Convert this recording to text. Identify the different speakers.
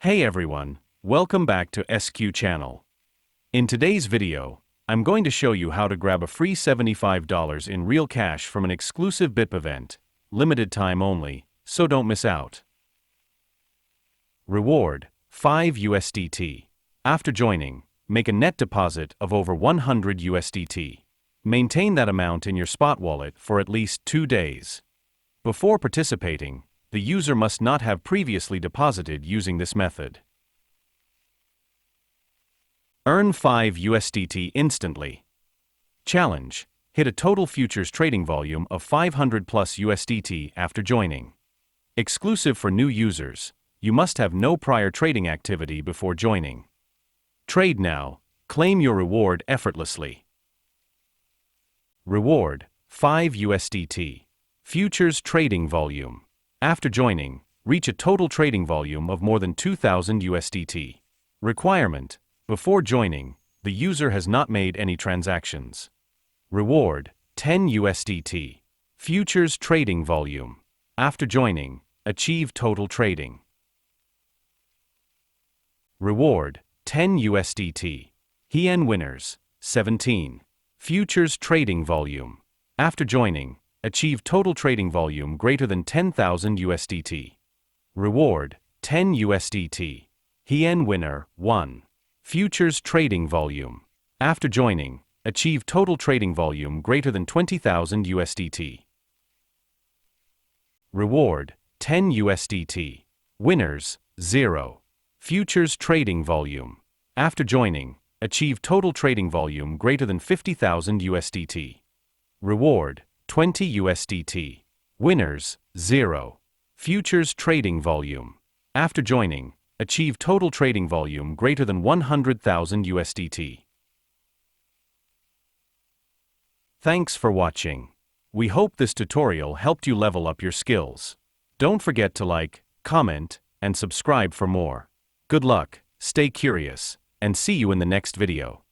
Speaker 1: Hey everyone, welcome back to SQ Channel. In today's video, I'm going to show you how to grab a free $75 in real cash from an exclusive BITGP event, limited time only, so don't miss out. Reward, 5 USDT. After joining, make a net deposit of over 100 USDT. Maintain that amount in your spot wallet for at least 2 days. Before participating, the user must not have previously deposited using this method. Earn 5 USDT instantly. Challenge: hit a total futures trading volume of 500 plus USDT after joining. Exclusive for new users, you must have no prior trading activity before joining. Trade now, claim your reward effortlessly. Reward, 5 USDT. Futures trading volume. After joining, reach a total trading volume of more than 2,000 USDT. Requirement: before joining, the user has not made any transactions. Reward, 10 USDT. Futures trading volume. After joining, achieve total trading. Reward, 10 USDT. Hien winners, 17. Futures trading volume. After joining, achieve total trading volume greater than 10,000 USDT. Reward, 10 USDT. Hien winner, 1. Futures trading volume. After joining, achieve total trading volume greater than 20,000 USDT. Reward, 10 USDT. Winners, 0. Futures trading volume. After joining, achieve total trading volume greater than 50,000 USDT. Reward, 20 USDT. Winners, 0. Futures trading volume. After joining, achieve total trading volume greater than 100,000 USDT. Thanks for watching. We hope this tutorial helped you level up your skills. Don't forget to like, comment, and subscribe for more. Good luck, stay curious, and see you in the next video.